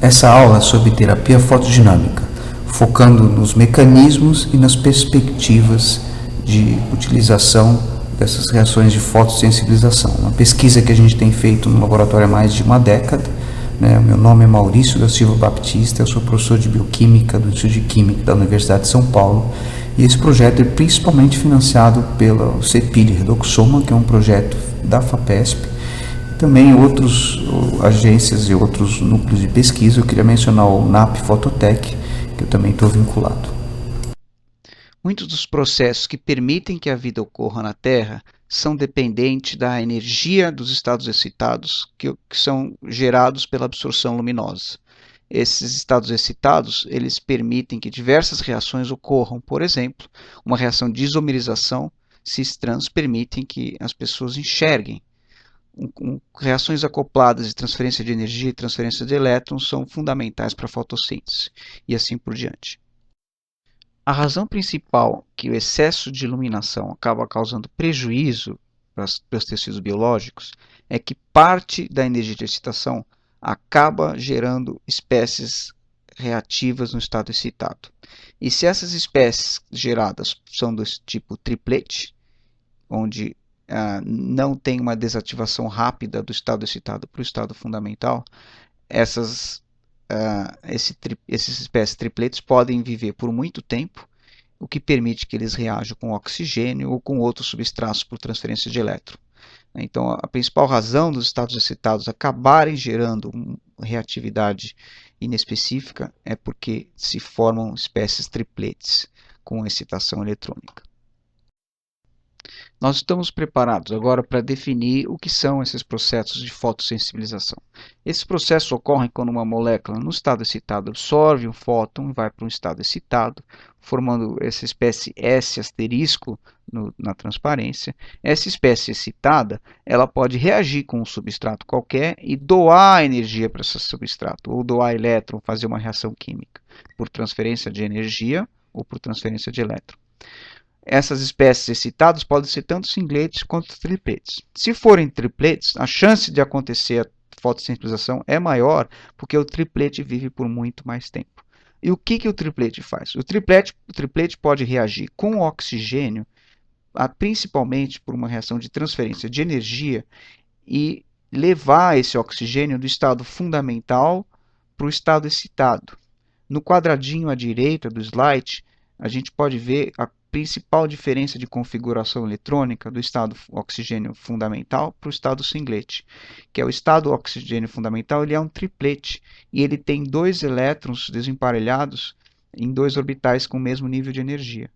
Essa aula é sobre terapia fotodinâmica, focando nos mecanismos e nas perspectivas de utilização dessas reações de fotossensibilização. Uma pesquisa que a gente tem feito no laboratório há mais de uma década. Meu nome é Maurício da Silva Baptista, eu sou professor de Bioquímica do Instituto de Química da Universidade de São Paulo, e esse projeto é principalmente financiado pela CEPIL Redoxoma, que é um projeto da FAPESP, e também outras agências e outros núcleos de pesquisa. Eu queria mencionar o NAP Fototec, que eu também estou vinculado. Muitos dos processos que permitem que a vida ocorra na Terra são dependentes da energia dos estados excitados que são gerados pela absorção luminosa. Esses estados excitados, eles permitem que diversas reações ocorram. Por exemplo, uma reação de isomerização, cis-trans, permitem que as pessoas enxerguem. Reações acopladas de transferência de energia e transferência de elétrons são fundamentais para a fotossíntese, e assim por diante. A razão principal que o excesso de iluminação acaba causando prejuízo para os tecidos biológicos é que parte da energia de excitação acaba gerando espécies reativas no estado excitado. E se essas espécies geradas são do tipo triplete, onde não tem uma desativação rápida do estado excitado para o estado fundamental, essas espécies tripletes podem viver por muito tempo, o que permite que eles reajam com oxigênio ou com outros substratos por transferência de elétron. Então, a principal razão dos estados excitados acabarem gerando reatividade inespecífica é porque se formam espécies tripletes com excitação eletrônica. Nós estamos preparados agora para definir o que são esses processos de fotossensibilização. Esses processos ocorrem quando uma molécula no estado excitado absorve um fóton e vai para um estado excitado, formando essa espécie S asterisco na transparência. Essa espécie excitada, ela pode reagir com um substrato qualquer e doar energia para esse substrato, ou doar elétron, fazer uma reação química, por transferência de energia ou por transferência de elétron. Essas espécies excitadas podem ser tanto singletes quanto tripletes. Se forem tripletes, a chance de acontecer a fotossensibilização é maior porque o triplete vive por muito mais tempo. E o que o triplete faz? O triplete pode reagir com o oxigênio, principalmente por uma reação de transferência de energia, e levar esse oxigênio do estado fundamental para o estado excitado. No quadradinho à direita do slide, a gente pode ver a principal diferença de configuração eletrônica do estado oxigênio fundamental para o estado singlet, que é o estado oxigênio fundamental, ele é um triplete e ele tem dois elétrons desemparelhados em dois orbitais com o mesmo nível de energia.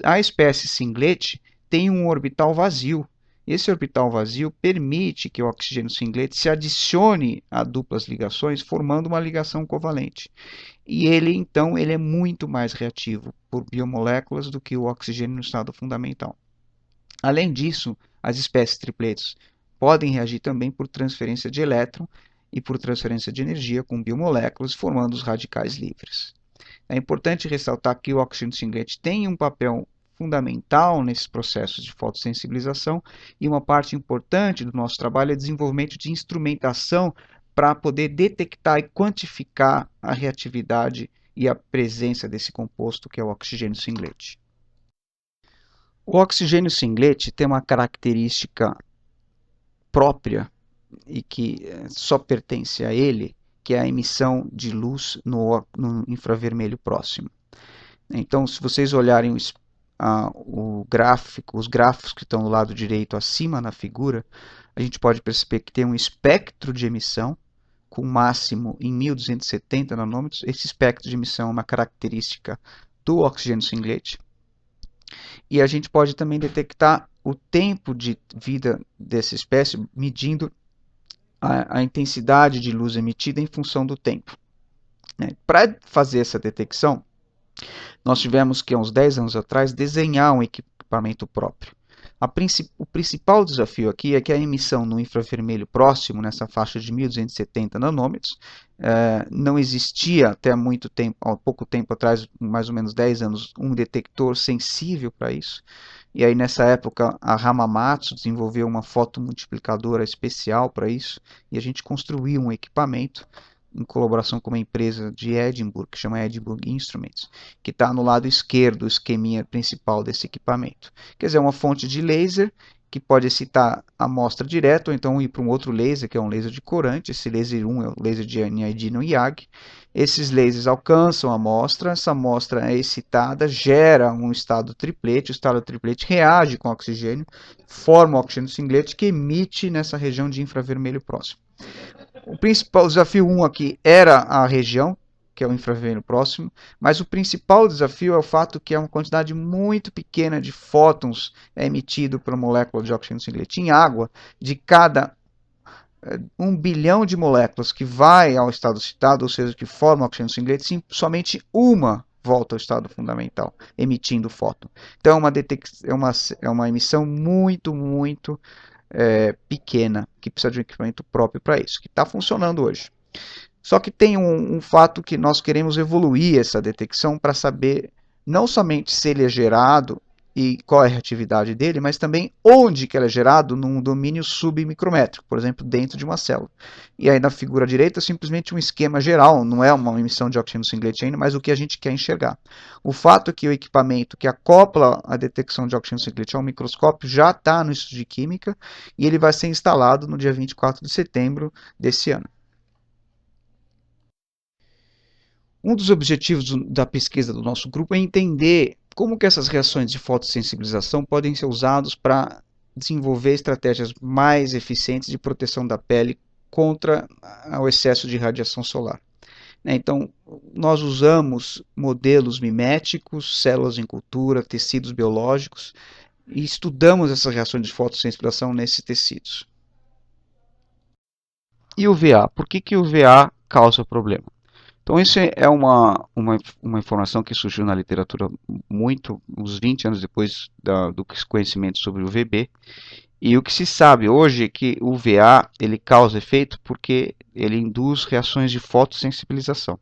A espécie singlet tem um orbital vazio. Esse orbital vazio permite que o oxigênio singlet se adicione a duplas ligações, formando uma ligação covalente. E ele, então, ele é muito mais reativo por biomoléculas do que o oxigênio no estado fundamental. Além disso, as espécies tripletes podem reagir também por transferência de elétron e por transferência de energia com biomoléculas, formando os radicais livres. É importante ressaltar que o oxigênio singlet tem um papel fundamental nesses processos de fotossensibilização e uma parte importante do nosso trabalho é o desenvolvimento de instrumentação para poder detectar e quantificar a reatividade e a presença desse composto que é o oxigênio singlet. O oxigênio singlet tem uma característica própria e que só pertence a ele, que é a emissão de luz no infravermelho próximo. Então, se vocês olharem os gráficos que estão do lado direito acima na figura, a gente pode perceber que tem um espectro de emissão com máximo em 1270 nanômetros. Esse espectro de emissão é uma característica do oxigênio singlet. E a gente pode também detectar o tempo de vida dessa espécie medindo a intensidade de luz emitida em função do tempo. Para fazer essa detecção, nós tivemos que, há uns 10 anos atrás, desenhar um equipamento próprio. O principal desafio aqui é que a emissão no infravermelho próximo, nessa faixa de 1270 nanômetros, não existia até muito tempo, há pouco tempo atrás, mais ou menos 10 anos, um detector sensível para isso. E aí nessa época a Hamamatsu desenvolveu uma fotomultiplicadora especial para isso e a gente construiu um equipamento em colaboração com uma empresa de Edinburgh, que chama Edinburgh Instruments, que está no lado esquerdo, o esqueminha principal desse equipamento. Quer dizer, é uma fonte de laser que pode excitar a amostra direto, ou então ir para um outro laser, que é um laser de corante. Esse laser 1 é o laser de NID no IAG. Esses lasers alcançam a amostra, essa amostra é excitada, gera um estado triplete, o estado triplete reage com oxigênio, forma o oxigênio singlete que emite nessa região de infravermelho próximo. O principal desafio 1 aqui era a região, que é o infravermelho próximo, mas o principal desafio é o fato que é uma quantidade muito pequena de fótons emitido por molécula de oxigênio singlete em água, de cada 1 bilhão de moléculas que vai ao estado citado, ou seja, que forma o oxigênio singlete, somente uma volta ao estado fundamental, emitindo fóton. Então é uma emissão muito pequena, que precisa de um equipamento próprio para isso, que está funcionando hoje. Só que tem um fato que nós queremos evoluir essa detecção para saber não somente se ele é gerado e qual é a reatividade dele, mas também onde que ele é gerado num domínio submicrométrico, por exemplo, dentro de uma célula. E aí na figura direita, simplesmente um esquema geral, não é uma emissão de oxigênio singlete ainda, mas o que a gente quer enxergar. O fato é que o equipamento que acopla a detecção de oxigênio singlete ao microscópio já está no Instituto de Química e ele vai ser instalado no dia 24 de setembro desse ano. Um dos objetivos da pesquisa do nosso grupo é entender como que essas reações de fotossensibilização podem ser usadas para desenvolver estratégias mais eficientes de proteção da pele contra o excesso de radiação solar. Então, nós usamos modelos miméticos, células em cultura, tecidos biológicos e estudamos essas reações de fotossensibilização nesses tecidos. E o VA? Por que o VA causa problema? Então, isso é uma informação que surgiu na literatura uns 20 anos depois do conhecimento sobre o VB. E o que se sabe hoje é que o VA ele causa efeito porque ele induz reações de fotossensibilização.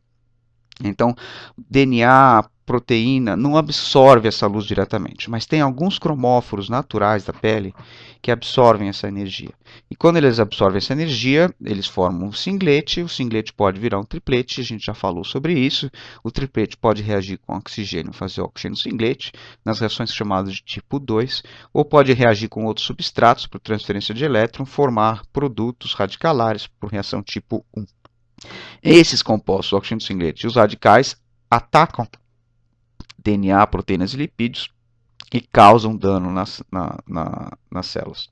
Então, DNA, proteína, não absorve essa luz diretamente, mas tem alguns cromóforos naturais da pele que absorvem essa energia. E quando eles absorvem essa energia, eles formam um singlete, o singlete pode virar um triplete, a gente já falou sobre isso. O triplete pode reagir com oxigênio, fazer oxigênio singlete, nas reações chamadas de tipo 2, ou pode reagir com outros substratos por transferência de elétron, formar produtos radicalares por reação tipo 1. Esses compostos, o oxigênio singlete e os radicais, atacam DNA, proteínas e lipídios e causam dano nas células.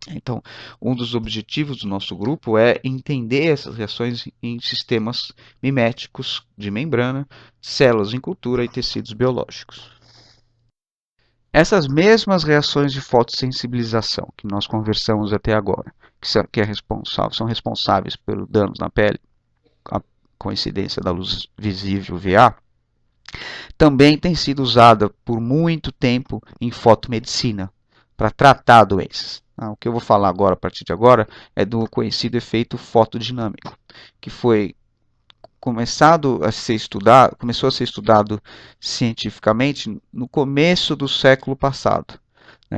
Então, um dos objetivos do nosso grupo é entender essas reações em sistemas miméticos de membrana, células em cultura e tecidos biológicos. Essas mesmas reações de fotossensibilização que nós conversamos até agora, são responsáveis pelos danos na pele, a coincidência da luz visível VA, também tem sido usada por muito tempo em fotomedicina para tratar doenças. O que eu vou falar agora, a partir de agora, é do conhecido efeito fotodinâmico, que começou a ser estudado cientificamente no começo do século passado,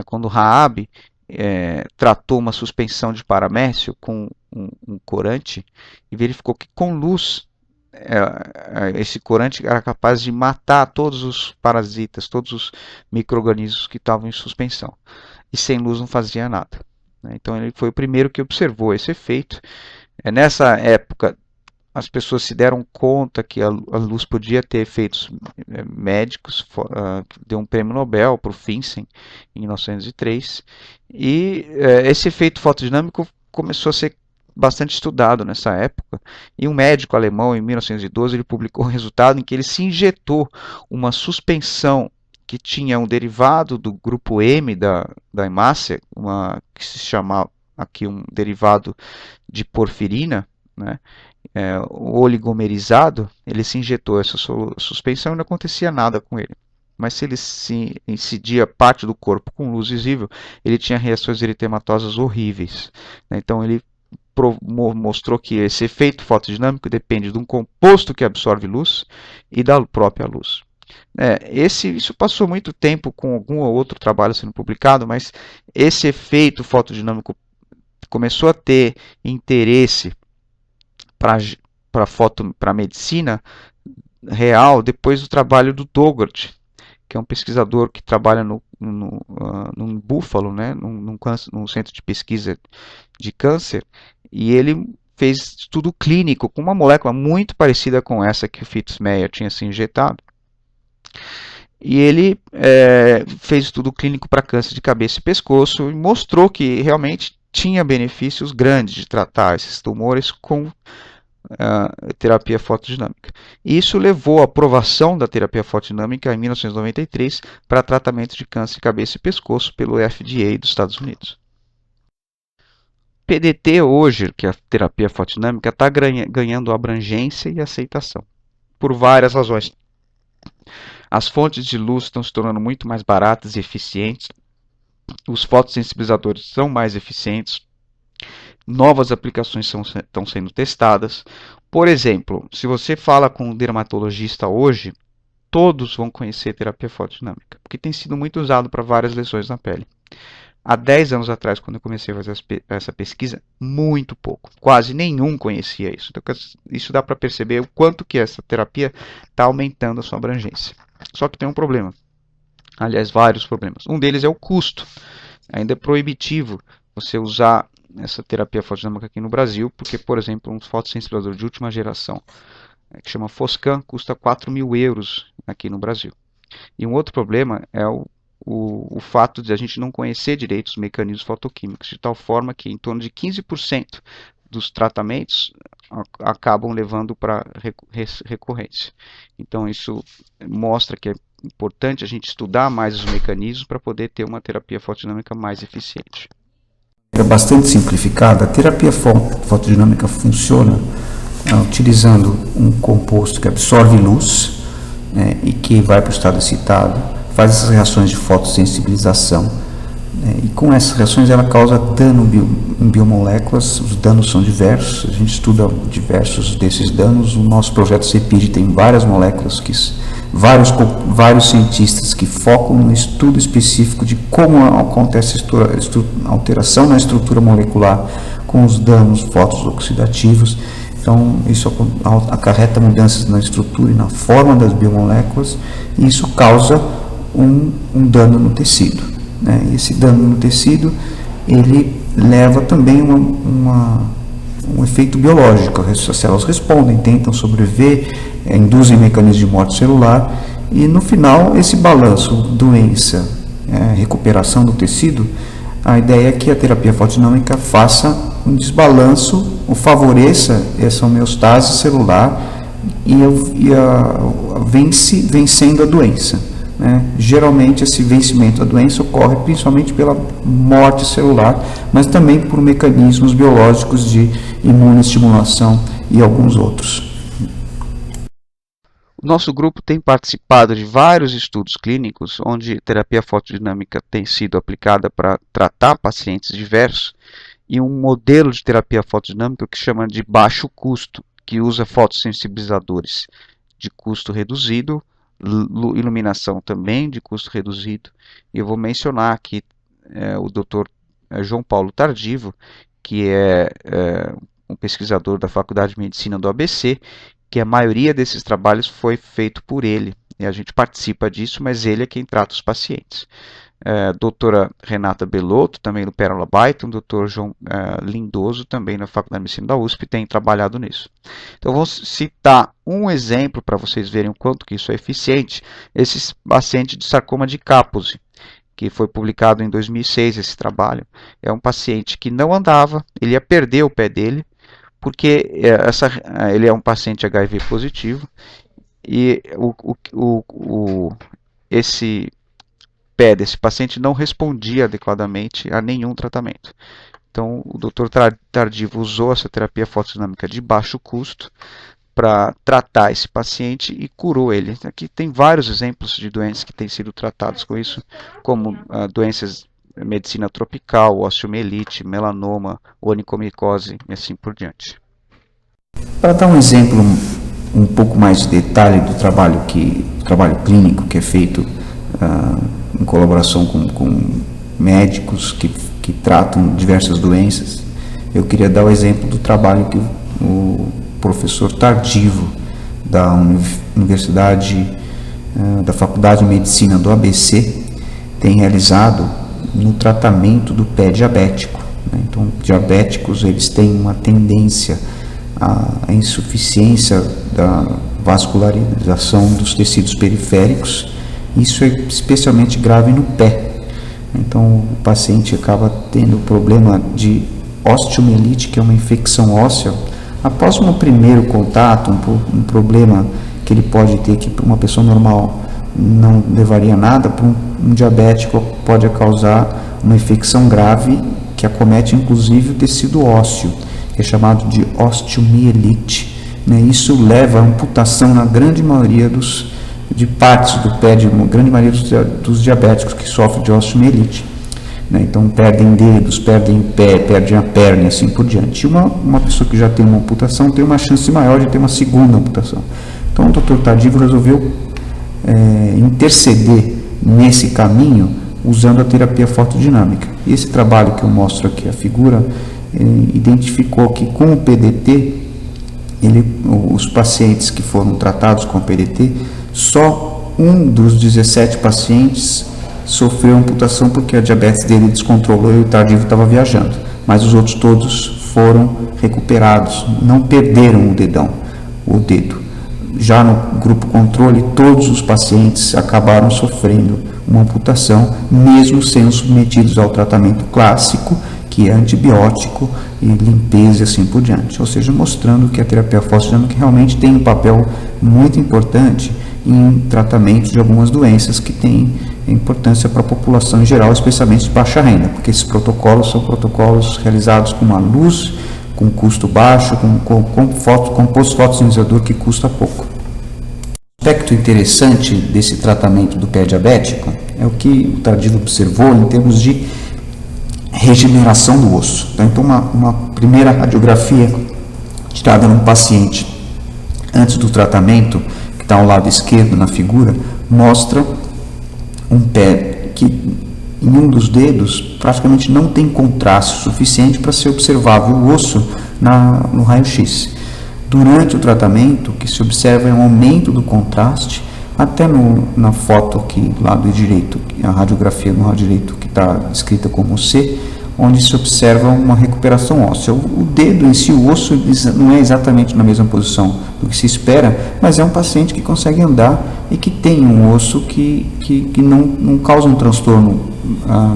quando Raab tratou uma suspensão de paramécio com um corante e verificou que com luz esse corante era capaz de matar todos os parasitas, todos os micro-organismos que estavam em suspensão. E sem luz não fazia nada. Então ele foi o primeiro que observou esse efeito. Nessa época, as pessoas se deram conta que a luz podia ter efeitos médicos. Deu um prêmio Nobel para o Finsen em 1903. E esse efeito fotodinâmico começou a ser bastante estudado nessa época, e um médico alemão, em 1912, ele publicou um resultado em que ele se injetou uma suspensão que tinha um derivado do grupo M da hemácia, que se chama aqui um derivado de porfirina, oligomerizado. Ele se injetou essa suspensão e não acontecia nada com ele. Mas se ele se incidia parte do corpo com luz visível, ele tinha reações eritematosas horríveis. Então ele mostrou que esse efeito fotodinâmico depende de um composto que absorve luz e da própria luz. Isso passou muito tempo com algum ou outro trabalho sendo publicado, mas esse efeito fotodinâmico começou a ter interesse para para medicina real depois do trabalho do Dougherty, que é um pesquisador que trabalha num Buffalo, né, num centro de pesquisa de câncer, e ele fez estudo clínico com uma molécula muito parecida com essa que o Fitzmayer tinha se injetado. E ele fez estudo clínico para câncer de cabeça e pescoço e mostrou que realmente tinha benefícios grandes de tratar esses tumores com terapia fotodinâmica. Isso levou à aprovação da terapia fotodinâmica em 1993 para tratamento de câncer de cabeça e pescoço pelo FDA dos Estados Unidos. PDT hoje, que é a terapia fotodinâmica, está ganhando abrangência e aceitação por várias razões. As fontes de luz estão se tornando muito mais baratas e eficientes, os fotossensibilizadores são mais eficientes, novas aplicações estão sendo testadas. Por exemplo, se você fala com um dermatologista hoje, todos vão conhecer terapia fotodinâmica, porque tem sido muito usado para várias lesões na pele. Há 10 anos atrás, quando eu comecei a fazer essa pesquisa, muito pouco, quase nenhum conhecia isso. Então, isso dá para perceber o quanto que essa terapia está aumentando a sua abrangência. Só que tem um problema, aliás, vários problemas. Um deles é o custo. Ainda é proibitivo você usar essa terapia fotodinâmica aqui no Brasil, porque, por exemplo, um fotossensibilizador de última geração, que chama Foscan, custa 4.000 euros aqui no Brasil. E um outro problema é o fato de a gente não conhecer direito os mecanismos fotoquímicos, de tal forma que em torno de 15% dos tratamentos acabam levando para recorrência. Então isso mostra que é importante a gente estudar mais os mecanismos para poder ter uma terapia fotodinâmica mais eficiente. É bastante simplificada. A terapia fotodinâmica funciona utilizando um composto que absorve luz, né, e que vai para o estado excitado, faz essas reações de fotossensibilização, né, e com essas reações ela causa dano em biomoléculas. Os danos são diversos, a gente estuda diversos desses danos. O nosso projeto CEPID tem várias moléculas, vários cientistas que focam no estudo específico de como acontece a alteração na estrutura molecular com os danos fotooxidativos. Então, isso acarreta mudanças na estrutura e na forma das biomoléculas, e isso causa um dano no tecido, né? E esse dano no tecido, ele leva também um efeito biológico. As células respondem, tentam sobreviver, induzem mecanismos de morte celular, e no final, esse balanço doença, recuperação do tecido, a ideia é que a terapia fotodinâmica faça um desbalanço, ou favoreça essa homeostase celular vencendo a doença, né? Geralmente esse vencimento da doença ocorre principalmente pela morte celular, mas também por mecanismos biológicos de imunoestimulação e alguns outros. O nosso grupo tem participado de vários estudos clínicos onde terapia fotodinâmica tem sido aplicada para tratar pacientes diversos, e um modelo de terapia fotodinâmica que chama de baixo custo, que usa fotossensibilizadores de custo reduzido, iluminação também de custo reduzido. E eu vou mencionar aqui o Dr. João Paulo Tardivo, que é um pesquisador da Faculdade de Medicina do ABC, que a maioria desses trabalhos foi feito por ele, e a gente participa disso, mas ele é quem trata os pacientes. Doutora Renata Belotto, também do Pérola Byton, doutor João Lindoso, também na Faculdade de Medicina da USP, tem trabalhado nisso. Então, vou citar um exemplo para vocês verem o quanto que isso é eficiente. Esse paciente de sarcoma de Kaposi, que foi publicado em 2006, esse trabalho, é um paciente que não andava, ele ia perder o pé dele, porque ele é um paciente HIV positivo, e esse pé desse paciente não respondia adequadamente a nenhum tratamento. Então, o Dr. Tardivo usou essa terapia fotodinâmica de baixo custo para tratar esse paciente e curou ele. Aqui tem vários exemplos de doenças que têm sido tratados com isso, como doenças de medicina tropical, osteomielite, melanoma, onicomicose e assim por diante. Para dar um exemplo um pouco mais de detalhe do trabalho clínico que é feito em colaboração com médicos que tratam diversas doenças, eu queria dar o exemplo do trabalho que o professor Tardivo, da Universidade, da Faculdade de Medicina do ABC, tem realizado no tratamento do pé diabético. Então, diabéticos, eles têm uma tendência à insuficiência da vascularização dos tecidos periféricos. Isso é especialmente grave no pé. Então, o paciente acaba tendo problema de osteomielite, que é uma infecção óssea. Após um primeiro contato, um problema que ele pode ter, que para uma pessoa normal não levaria a nada, para um diabético pode causar uma infecção grave que acomete inclusive o tecido ósseo, que é chamado de osteomielite. Isso leva à amputação na grande maioria de partes do pé, de uma grande maioria dos diabéticos que sofrem de osteomielite. Então perdem dedos, perdem pé, perdem a perna e assim por diante. E uma pessoa que já tem uma amputação tem uma chance maior de ter uma segunda amputação. Então o Dr. Tardivo resolveu interceder nesse caminho usando a terapia fotodinâmica. Esse trabalho que eu mostro aqui, a figura, identificou que com o PDT, os pacientes que foram tratados com o PDT, só um dos 17 pacientes sofreu amputação porque a diabetes dele descontrolou e o Tardivo estava viajando. Mas os outros todos foram recuperados, não perderam o dedo. Já no grupo controle, todos os pacientes acabaram sofrendo uma amputação, mesmo sendo submetidos ao tratamento clássico, que é antibiótico e limpeza e assim por diante. Ou seja, mostrando que a terapia fotodinâmica realmente tem um papel muito importante em tratamento de algumas doenças que têm importância para a população em geral, especialmente de baixa renda, porque esses protocolos são protocolos realizados com uma luz, com custo baixo, com post-fotossintetizador que custa pouco. Um aspecto interessante desse tratamento do pé diabético é o que o Tardivo observou em termos de regeneração do osso. Então, uma primeira radiografia tirada num paciente antes do tratamento, que está ao lado esquerdo na figura, mostra um pé que em um dos dedos praticamente não tem contraste suficiente para ser observável o osso no raio-x. Durante o tratamento, o que se observa é um aumento do contraste, até na foto aqui, lado direito, a radiografia no lado direito, que está descrita como C, onde se observa uma recuperação óssea. O dedo em si, o osso, não é exatamente na mesma posição do que se espera, mas é um paciente que consegue andar e que tem um osso que não causa um transtorno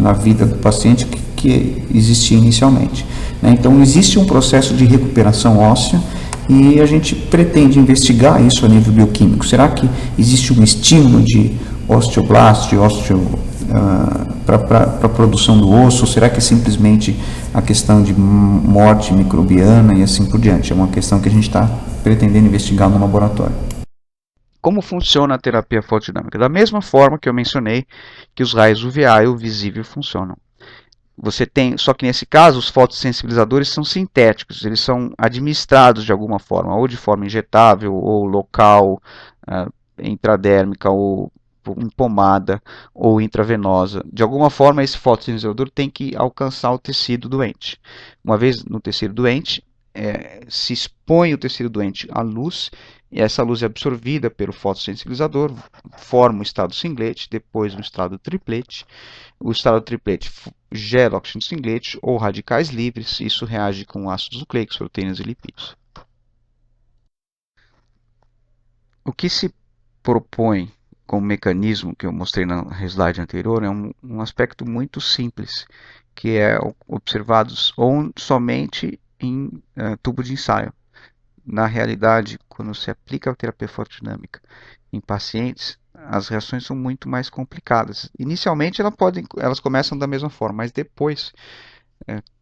na vida do paciente que existia inicialmente. Então, existe um processo de recuperação óssea e a gente pretende investigar isso a nível bioquímico. Será que existe um estímulo de osteoblasto, para a produção do osso? Ou será que é simplesmente a questão de morte microbiana e assim por diante? É uma questão que a gente está pretendendo investigar no laboratório. Como funciona a terapia fotodinâmica? Da mesma forma que eu mencionei que os raios UVA e o visível funcionam. Você tem, só que nesse caso os fotossensibilizadores são sintéticos, eles são administrados de alguma forma, ou de forma injetável, ou local, intradérmica, ou em pomada, ou intravenosa. De alguma forma esse fotossensibilizador tem que alcançar o tecido doente. Uma vez no tecido doente, se expõe o tecido doente à luz, e essa luz é absorvida pelo fotossensibilizador, forma o estado singlete, depois o estado triplete. O estado triplete gera oxigênio singlete ou radicais livres, isso reage com ácidos nucleicos, proteínas e lipídios. O que se propõe como mecanismo que eu mostrei na slide anterior é um aspecto muito simples, que é observado somente em tubo de ensaio. Na realidade, quando se aplica a terapia fotodinâmica em pacientes, as reações são muito mais complicadas. Inicialmente elas começam da mesma forma, mas depois,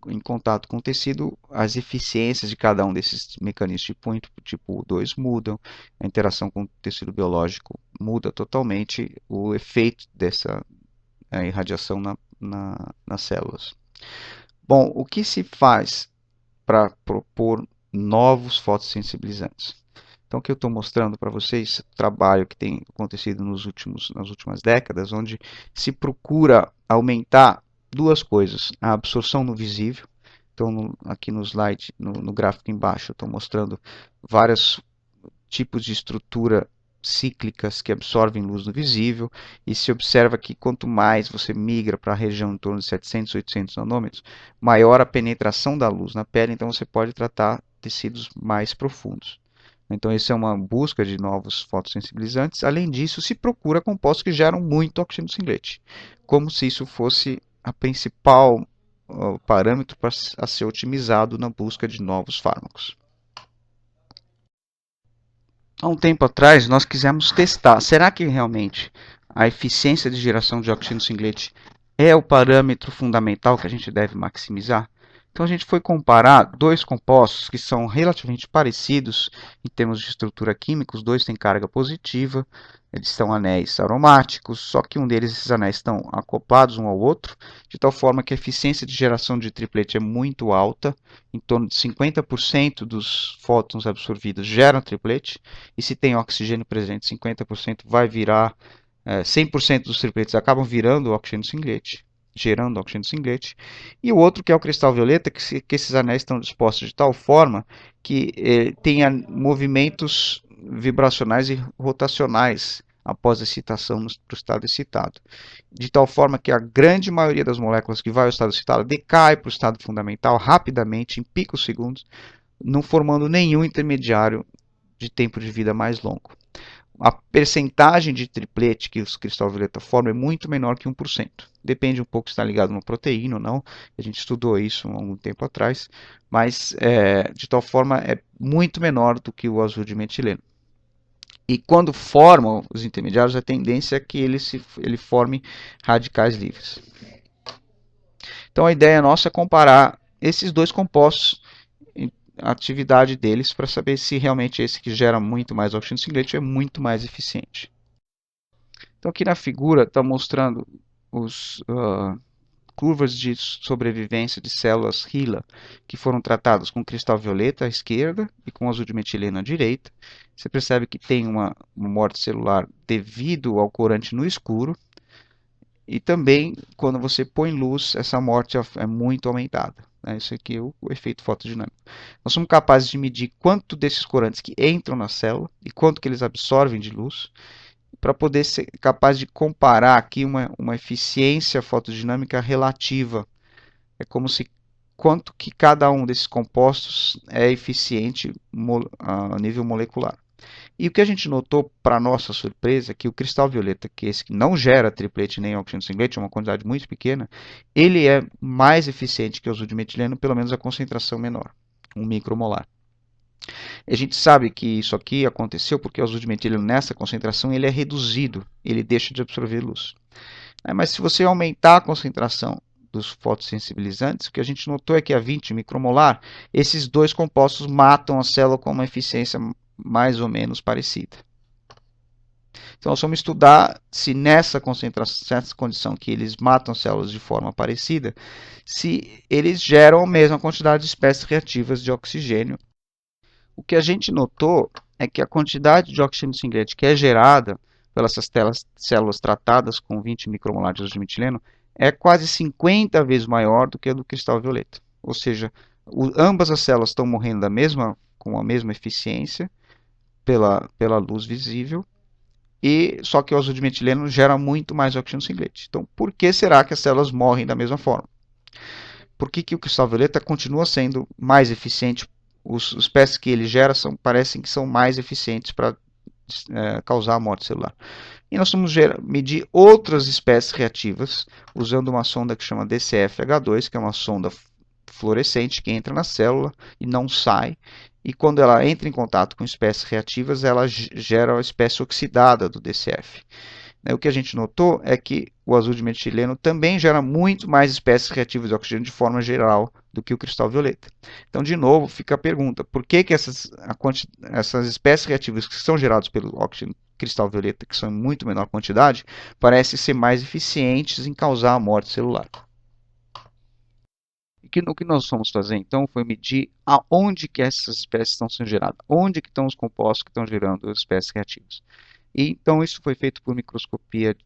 em contato com o tecido, as eficiências de cada um desses mecanismos tipo 2 mudam, a interação com o tecido biológico muda totalmente o efeito dessa irradiação nas células. Bom, o que se faz para propor novos fotossensibilizantes? Então, o que eu estou mostrando para vocês, trabalho que tem acontecido nas últimas décadas, onde se procura aumentar duas coisas: a absorção no visível, Então, aqui no slide, no gráfico embaixo, eu estou mostrando vários tipos de estrutura cíclicas que absorvem luz do visível, e se observa que quanto mais você migra para a região em torno de 700, 800 nanômetros, maior a penetração da luz na pele, então você pode tratar tecidos mais profundos. Então, isso é uma busca de novos fotossensibilizantes. Além disso, se procura compostos que geram muito oxigênio singlete, como se isso fosse a principal parâmetro a ser otimizado na busca de novos fármacos. Há um tempo atrás, nós quisemos testar, será que realmente a eficiência de geração de oxigênio singlete é o parâmetro fundamental que a gente deve maximizar? Então a gente foi comparar dois compostos que são relativamente parecidos em termos de estrutura química, os dois têm carga positiva, eles são anéis aromáticos, só que um deles, esses anéis, estão acoplados um ao outro, de tal forma que a eficiência de geração de triplete é muito alta, em torno de 50% dos fótons absorvidos geram triplete, e se tem oxigênio presente, 50% vai virar, 100% dos tripletes acabam virando oxigênio singlete, gerando oxigênio singlete, e o outro que é o cristal violeta, que esses anéis estão dispostos de tal forma que tenha movimentos vibracionais e rotacionais após a excitação para o estado excitado, de tal forma que a grande maioria das moléculas que vai ao estado excitado decai para o estado fundamental rapidamente, em picosegundos, não formando nenhum intermediário de tempo de vida mais longo. A percentagem de triplete que os cristal violeta formam é muito menor que 1%. Depende um pouco se está ligado a uma proteína ou não. A gente estudou isso há algum tempo atrás, mas de tal forma é muito menor do que o azul de metileno. E quando formam os intermediários, a tendência é que ele forme radicais livres. Então a ideia nossa é comparar esses dois compostos, a atividade deles, para saber se realmente esse que gera muito mais oxigênio singlete é muito mais eficiente. Então aqui na figura está mostrando os curvas de sobrevivência de células HeLa que foram tratadas com cristal violeta à esquerda e com azul de metileno à direita. Você percebe que tem uma morte celular devido ao corante no escuro, e também quando você põe luz, essa morte é muito aumentada. Isso aqui é o efeito fotodinâmico. Nós somos capazes de medir quanto desses corantes que entram na célula e quanto que eles absorvem de luz, para poder ser capaz de comparar aqui uma eficiência fotodinâmica relativa. É como se quanto que cada um desses compostos é eficiente a nível molecular. E o que a gente notou, para nossa surpresa, é que o cristal violeta, que é esse que não gera triplete nem oxigênio singlete, é uma quantidade muito pequena, ele é mais eficiente que o azul de metileno, pelo menos a concentração menor, 1 micromolar. A gente sabe que isso aqui aconteceu porque o azul de metileno nessa concentração ele é reduzido, ele deixa de absorver luz. Mas se você aumentar a concentração dos fotossensibilizantes, o que a gente notou é que a 20 micromolar, esses dois compostos matam a célula com uma eficiência mais ou menos parecida. Então nós vamos estudar se nessa concentração, nessa condição que eles matam células de forma parecida, se eles geram a mesma quantidade de espécies reativas de oxigênio. O que a gente notou é que a quantidade de oxigênio singlete que é gerada pelas células tratadas com 20 micromolar de azul de metileno é quase 50 vezes maior do que a do cristal violeta. Ou seja, ambas as células estão morrendo com a mesma eficiência pela luz visível, só que o azul de metileno gera muito mais oxigênio singlete. Então, por que será que as células morrem da mesma forma? Por que o cristal violeta continua sendo mais eficiente? Os espécies que ele gera parecem que são mais eficientes para causar a morte celular. E nós vamos medir outras espécies reativas usando uma sonda que chama DCF-H2, que é uma sonda fluorescente que entra na célula e não sai. E quando ela entra em contato com espécies reativas, ela gera a espécie oxidada do DCF. O que a gente notou é que o azul de metileno também gera muito mais espécies reativas de oxigênio de forma geral do que o cristal violeta. Então, de novo, fica a pergunta: por que essas espécies reativas que são geradas pelo oxigênio cristal violeta, que são em muito menor quantidade, parecem ser mais eficientes em causar a morte celular? O que nós fomos fazer, então, foi medir aonde que essas espécies estão sendo geradas, onde que estão os compostos que estão gerando as espécies reativas. E, então, isso foi feito por microscopia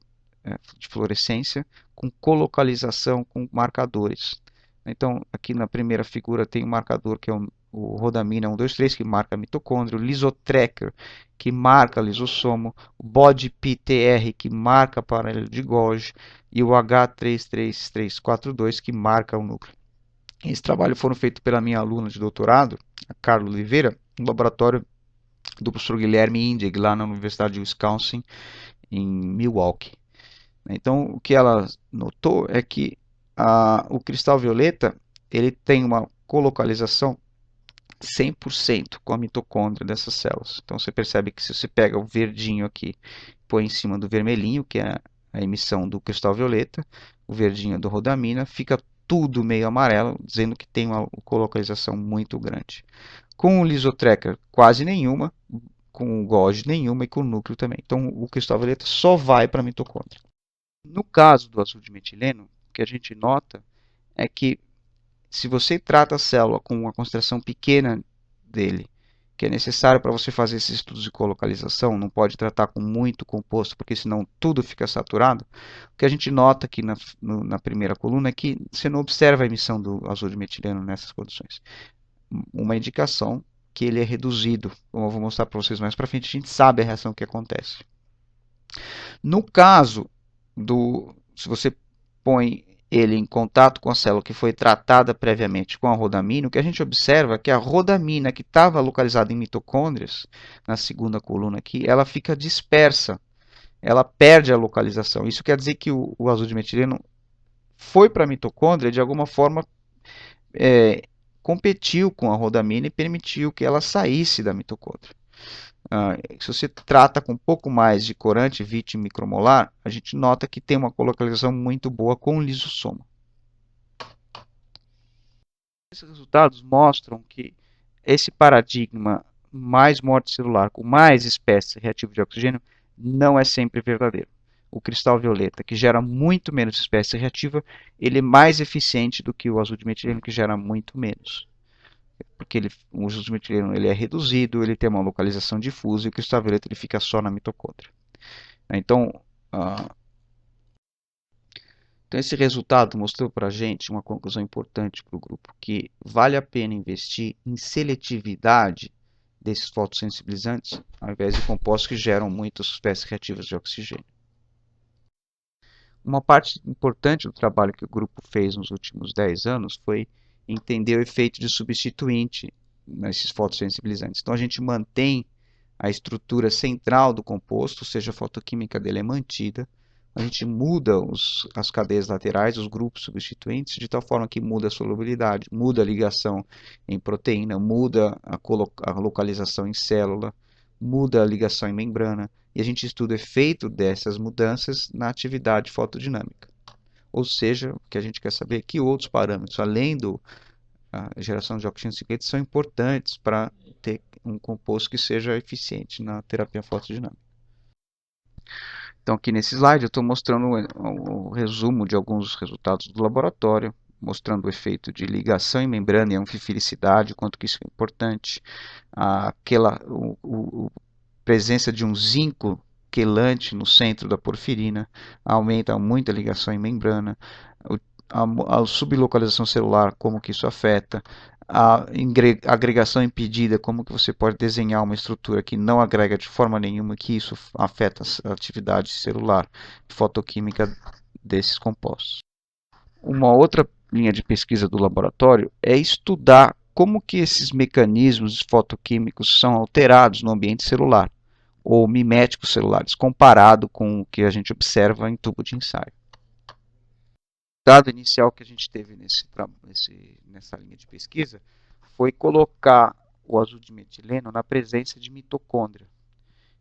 de fluorescência, com colocalização com marcadores. Então, aqui na primeira figura tem um marcador que é o rodamina 123, que marca a mitocôndria, o lisotracker, que marca a lisossomo, o BOD-PTR, que marca a aparelho de Golgi, e o H33342, que marca o núcleo. Esse trabalho foram feitos pela minha aluna de doutorado, a Carla Oliveira, no laboratório do professor Guilherme Indig, lá na Universidade de Wisconsin, em Milwaukee. Então, o que ela notou é que o cristal violeta ele tem uma colocalização 100% com a mitocôndria dessas células. Então, você percebe que se você pega o verdinho aqui, põe em cima do vermelhinho, que é a emissão do cristal violeta, o verdinho do rodamina, fica tudo meio amarelo, dizendo que tem uma colocalização muito grande. Com o lisotracker, quase nenhuma, com o Golgi nenhuma e com o núcleo também. Então, o cristal violeta só vai para a mitocôndria. No caso do azul de metileno, o que a gente nota é que se você trata a célula com uma concentração pequena dele, que é necessário para você fazer esses estudos de colocalização, não pode tratar com muito composto, porque senão tudo fica saturado. O que a gente nota aqui na primeira coluna é que você não observa a emissão do azul de metileno nessas condições. Uma indicação que ele é reduzido, como eu vou mostrar para vocês mais para frente, a gente sabe a reação que acontece. No caso se você põe ele em contato com a célula que foi tratada previamente com a rodamina, o que a gente observa é que a rodamina que estava localizada em mitocôndrias, na segunda coluna aqui, ela fica dispersa, ela perde a localização. Isso quer dizer que o azul de metileno foi para a mitocôndria de alguma forma competiu com a rodamina e permitiu que ela saísse da mitocôndria. Se você trata com um pouco mais de corante vitimicromolar, a gente nota que tem uma colocalização muito boa com o lisossomo. Esses resultados mostram que esse paradigma mais morte celular com mais espécies reativas de oxigênio não é sempre verdadeiro. O cristal violeta, que gera muito menos espécie reativa, ele é mais eficiente do que o azul de metileno, que gera muito menos. Porque o azul de metileno ele é reduzido, ele tem uma localização difusa e o cristal violeta ele fica só na mitocôndria. Então, esse resultado mostrou para a gente uma conclusão importante para o grupo, que vale a pena investir em seletividade desses fotossensibilizantes, ao invés de compostos que geram muitas espécies reativas de oxigênio. Uma parte importante do trabalho que o grupo fez nos últimos 10 anos foi entender o efeito de substituinte nesses fotossensibilizantes. Então a gente mantém a estrutura central do composto, ou seja, a fotoquímica dele é mantida, a gente muda as cadeias laterais, os grupos substituintes, de tal forma que muda a solubilidade, muda a ligação em proteína, muda a localização em célula, muda a ligação em membrana, e a gente estuda o efeito dessas mudanças na atividade fotodinâmica. Ou seja, o que a gente quer saber é que outros parâmetros, além da geração de oxigênio ciclete, são importantes para ter um composto que seja eficiente na terapia fotodinâmica. Então, aqui nesse slide, eu estou mostrando o resumo de alguns resultados do laboratório, mostrando o efeito de ligação em membrana e a anfifilicidade, quanto que isso é importante, a presença de um zinco quelante no centro da porfirina, aumenta muito a ligação em membrana, a sublocalização celular, como que isso afeta, a agregação impedida, como que você pode desenhar uma estrutura que não agrega de forma nenhuma, que isso afeta a atividade celular e fotoquímica desses compostos. Uma outra linha de pesquisa do laboratório é estudar como que esses mecanismos fotoquímicos são alterados no ambiente celular, ou miméticos celulares, comparado com o que a gente observa em tubo de ensaio. O dado inicial que a gente teve nessa linha de pesquisa foi colocar o azul de metileno na presença de mitocôndria.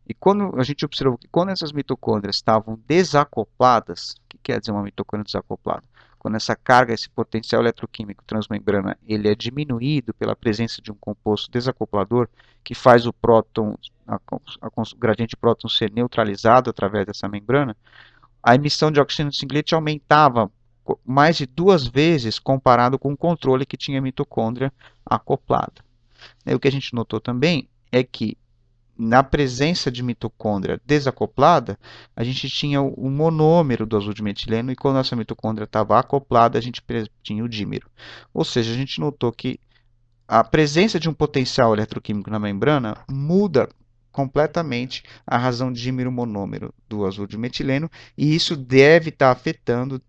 E quando a gente observou que quando essas mitocôndrias estavam desacopladas, o que quer dizer uma mitocôndria desacoplada? Quando essa carga, esse potencial eletroquímico transmembrana, ele é diminuído pela presença de um composto desacoplador que faz o próton, o gradiente próton ser neutralizado através dessa membrana, a emissão de oxigênio singlete aumentava mais de 2 vezes comparado com o controle que tinha a mitocôndria acoplada. E o que a gente notou também é que na presença de mitocôndria desacoplada, a gente tinha o monômero do azul de metileno e quando essa mitocôndria estava acoplada, a gente tinha o dímero. Ou seja, a gente notou que a presença de um potencial eletroquímico na membrana muda completamente a razão dímero-monômero do azul de metileno e isso deve estar afetando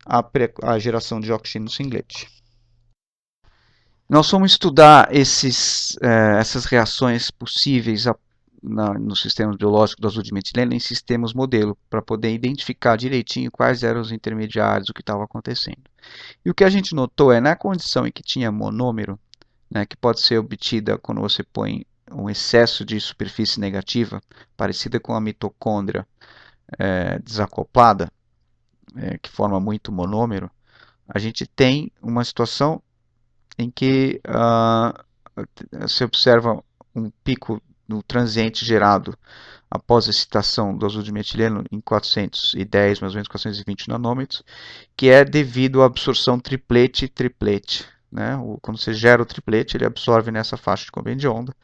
a geração de oxigênio singlete. Nós vamos estudar essas reações possíveis nos sistemas biológicos do azul de metileno em sistemas modelo, para poder identificar direitinho quais eram os intermediários, o que estava acontecendo. E o que a gente notou é, na condição em que tinha monômero, né, que pode ser obtida quando você põe um excesso de superfície negativa, parecida com a mitocôndria desacoplada, que forma muito monômero, a gente tem uma situação em que se observa um pico no transiente gerado após a excitação do azul de metileno em 410, mais ou menos 420 nanômetros, que é devido à absorção triplete-triplete. Né? Quando você gera o triplete, ele absorve nessa faixa de comprimento de onda,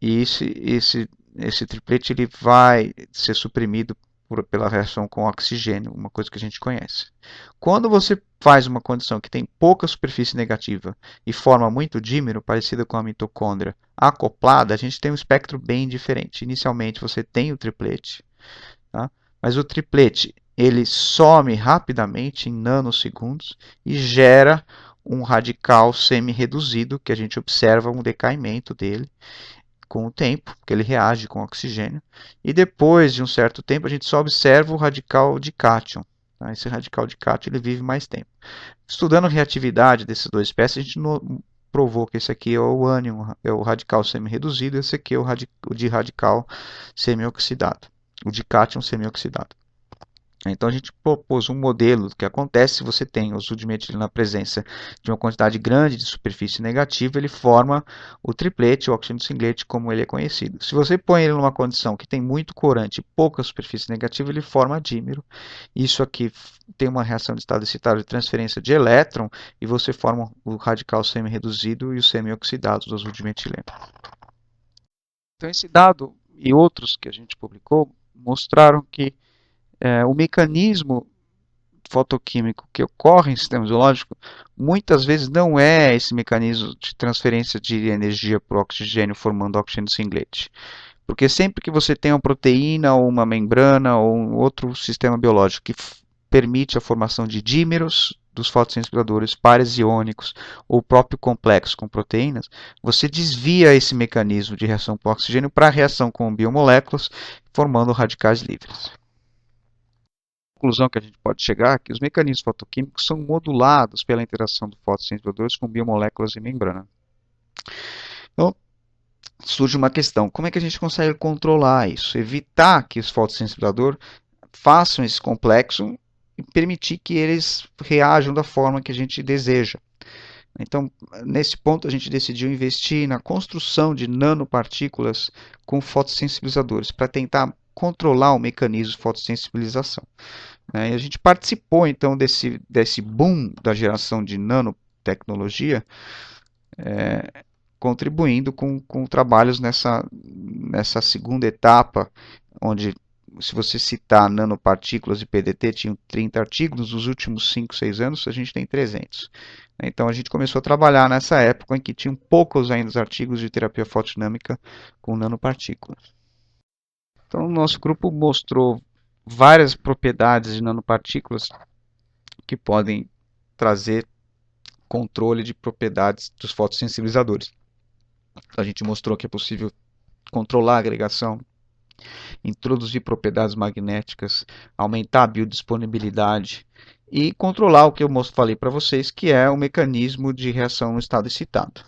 e esse triplete ele vai ser suprimido pela reação com oxigênio, uma coisa que a gente conhece. Quando você faz uma condição que tem pouca superfície negativa e forma muito dímero, parecida com a mitocôndria acoplada, a gente tem um espectro bem diferente. Inicialmente você tem o triplete, tá? Mas o triplete ele some rapidamente em nanosegundos e gera um radical semi-reduzido, que a gente observa um decaimento dele com o tempo, porque ele reage com oxigênio, e depois de um certo tempo a gente só observa o radical de cátion. Tá? Esse radical de cátion ele vive mais tempo. Estudando a reatividade desses dois espécies, a gente provou que esse aqui é o ânion, é o radical semi-reduzido, e esse aqui é o de radical semi-oxidado, o de cátion semi-oxidado. Então a gente propôs um modelo que acontece se você tem o azul de metileno na presença de uma quantidade grande de superfície negativa, ele forma o triplete, o oxigênio singlete, como ele é conhecido. Se você põe ele numa condição que tem muito corante e pouca superfície negativa, ele forma dímero. Isso aqui tem uma reação de estado excitado de transferência de elétron e você forma o radical semi-reduzido e o semi-oxidado do azul de metileno. Então esse dado e outros que a gente publicou mostraram que o mecanismo fotoquímico que ocorre em sistemas biológicos muitas vezes não é esse mecanismo de transferência de energia para o oxigênio formando oxigênio singlete. Porque sempre que você tem uma proteína ou uma membrana ou um outro sistema biológico que permite a formação de dímeros dos fotossensibilizadores, pares iônicos ou próprio complexo com proteínas, você desvia esse mecanismo de reação com oxigênio para a reação com biomoléculas, formando radicais livres. Conclusão que a gente pode chegar é que os mecanismos fotoquímicos são modulados pela interação dos fotossensibilizadores com biomoléculas e membrana. Então, surge uma questão, como é que a gente consegue controlar isso? Evitar que os fotossensibilizadores façam esse complexo e permitir que eles reajam da forma que a gente deseja. Então, nesse ponto, a gente decidiu investir na construção de nanopartículas com fotossensibilizadores para tentar controlar o mecanismo de fotossensibilização. E a gente participou, então, desse boom da geração de nanotecnologia, contribuindo com trabalhos nessa segunda etapa, onde, se você citar nanopartículas e PDT, tinham 30 artigos, nos últimos 5, 6 anos a gente tem 300. Então a gente começou a trabalhar nessa época em que tinham poucos ainda artigos de terapia fotodinâmica com nanopartículas. Então o nosso grupo mostrou várias propriedades de nanopartículas que podem trazer controle de propriedades dos fotossensibilizadores. A gente mostrou que é possível controlar a agregação, introduzir propriedades magnéticas, aumentar a biodisponibilidade e controlar o que eu falei para vocês, que é o mecanismo de reação no estado excitado.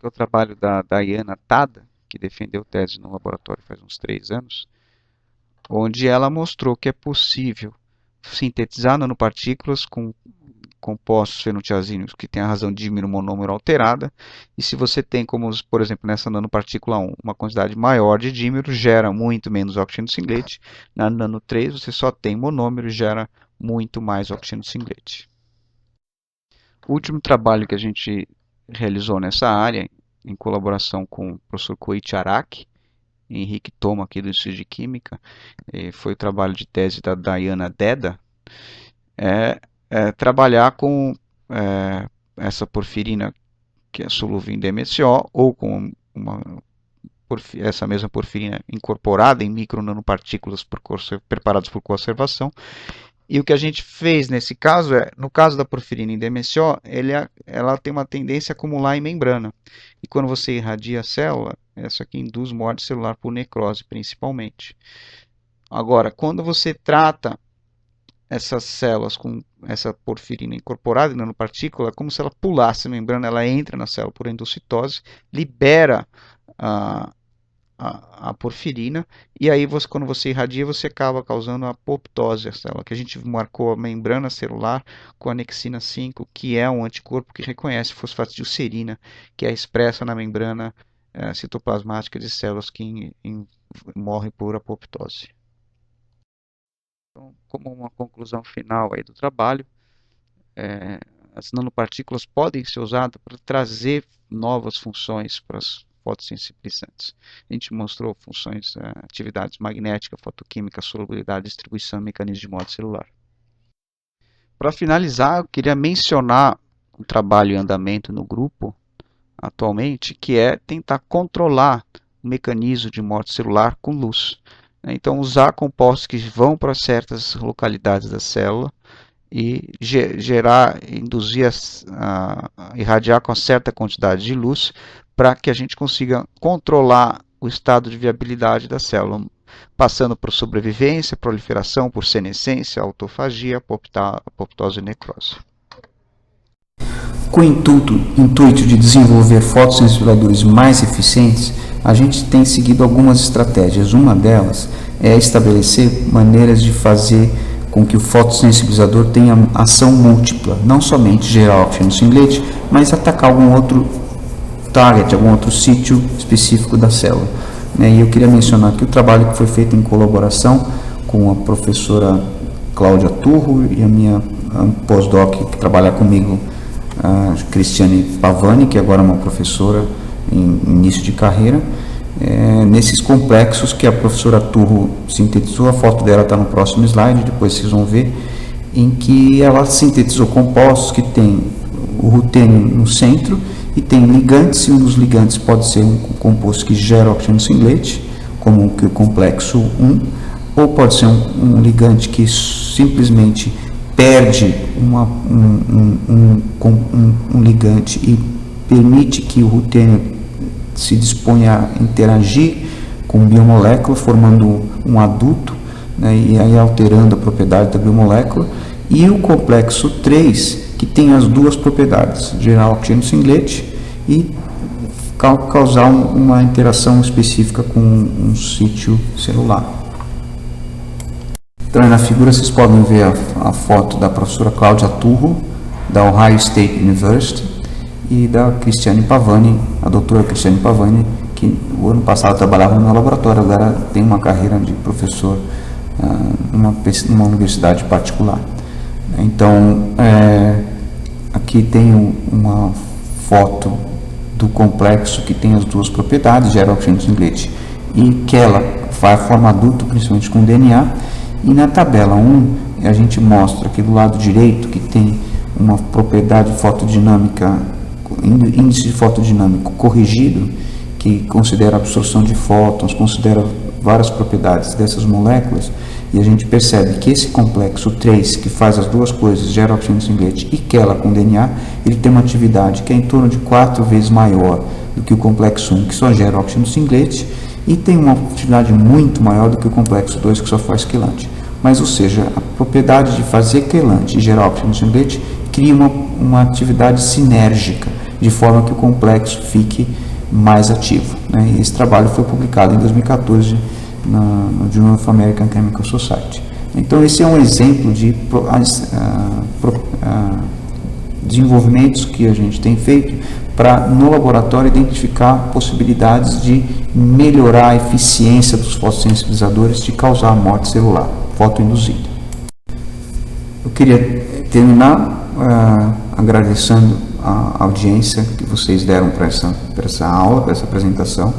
O trabalho da Diana Tada, que defendeu tese no laboratório faz uns 3 anos, onde ela mostrou que é possível sintetizar nanopartículas com compostos fenotiazinos que têm a razão dímero monômero alterada, e se você tem, como por exemplo nessa nanopartícula 1, uma quantidade maior de dímero, gera muito menos oxigênio singlete, na nano 3 você só tem monômero e gera muito mais oxigênio singlete. O último trabalho que a gente realizou nessa área, em colaboração com o professor Koichi Araki e Henrique Toma, aqui do Instituto de Química, foi o trabalho de tese da Diana Deda, trabalhar com essa porfirina que é solúvel em DMSO, ou com essa mesma porfirina incorporada em micronanopartículas preparadas por conservação. E o que a gente fez nesse caso no caso da porfirina em DMSO, ela tem uma tendência a acumular em membrana. E quando você irradia a célula, isso aqui induz morte celular por necrose, principalmente. Agora, quando você trata essas células com essa porfirina incorporada em nanopartícula, é como se ela pulasse a membrana, ela entra na célula por endocitose, libera a porfirina, e aí quando você irradia, você acaba causando a apoptose da célula, que a gente marcou a membrana celular com a anexina 5, que é um anticorpo que reconhece fosfatidilcerina, que é expressa na membrana citoplasmática de células que morrem por apoptose. Então, como uma conclusão final aí do trabalho, as nanopartículas podem ser usadas para trazer novas funções para as fotossensibilizantes. A gente mostrou funções, atividades magnética, fotoquímica, solubilidade, distribuição e mecanismo de morte celular. Para finalizar, eu queria mencionar um trabalho em andamento no grupo atualmente, que é tentar controlar o mecanismo de morte celular com luz. Então, usar compostos que vão para certas localidades da célula e induzir irradiar com certa quantidade de luz para que a gente consiga controlar o estado de viabilidade da célula, passando por sobrevivência, proliferação, por senescência, autofagia, apoptose e necrose. Com o intuito de desenvolver fotossensibilizadores mais eficientes, a gente tem seguido algumas estratégias. Uma delas é estabelecer maneiras de fazer com que o fotossensibilizador tenha ação múltipla, não somente gerar oxigênio singlet, mas atacar algum outro target, algum outro sítio específico da célula. E eu queria mencionar aqui o trabalho que foi feito em colaboração com a professora Cláudia Turro e a minha pós-doc que trabalha comigo, a Cristiane Pavani, que agora é uma professora em início de carreira, nesses complexos que a professora Turro sintetizou. A foto dela está no próximo slide, depois vocês vão ver, em que ela sintetizou compostos que tem o rutênio no centro e tem ligantes, e um dos ligantes pode ser um composto que gera oxigênio singlet, como o complexo 1, ou pode ser um ligante que simplesmente perde um ligante e permite que o rutênio se disponha a interagir com biomolécula, formando um adulto, e aí alterando a propriedade da biomolécula, e o complexo 3, que tem as duas propriedades, gerar oxigênio singlet e causar uma interação específica com um sítio celular. Então, na figura vocês podem ver a foto da professora Cláudia Turro, da Ohio State University, e da Cristiane Pavani, a doutora Cristiane Pavani, que o ano passado trabalhava no meu laboratório, agora tem uma carreira de professor numa universidade particular. Então, aqui tem uma foto do complexo que tem as duas propriedades, gera oxigênio singlet e que ela vai a forma adulta, principalmente com DNA. E na tabela 1, a gente mostra aqui do lado direito que tem uma propriedade fotodinâmica, índice de fotodinâmico corrigido, que considera a absorção de fótons, considera várias propriedades dessas moléculas, e a gente percebe que esse complexo 3, que faz as duas coisas, gera oxigênio singlet e quela com DNA, ele tem uma atividade que é em torno de 4 vezes maior do que o complexo 1, que só gera oxigênio singlet, e tem uma atividade muito maior do que o complexo 2, que só faz quelante. Mas, ou seja, a propriedade de fazer quelante e gerar oxigênio singlet cria uma atividade sinérgica, de forma que o complexo fique mais ativo. E esse trabalho foi publicado em 2014 no Journal of American Chemical Society. Então, esse é um exemplo de desenvolvimentos que a gente tem feito para, no laboratório, identificar possibilidades de melhorar a eficiência dos fotossensibilizadores de causar morte celular, fotoinduzida. Eu queria terminar agradecendo a audiência que vocês deram para essa aula, para essa apresentação,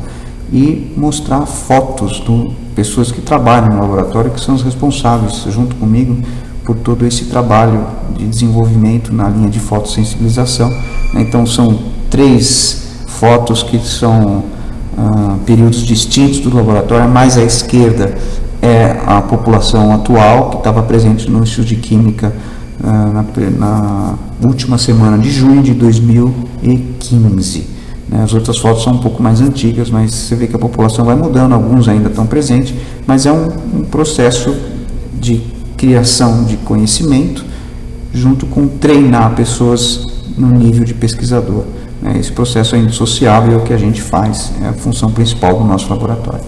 e mostrar fotos de pessoas que trabalham no laboratório, que são os responsáveis, junto comigo, por todo esse trabalho de desenvolvimento na linha de fotossensibilização. Então, são 3 fotos que são períodos distintos do laboratório. Mais à esquerda é a população atual, que estava presente no Instituto de Química na última semana de junho de 2015. As outras fotos são um pouco mais antigas, mas você vê que a população vai mudando, alguns ainda estão presentes, mas é um processo de criação de conhecimento, junto com treinar pessoas no nível de pesquisador. Esse processo é indissociável, é o que a gente faz, é a função principal do nosso laboratório.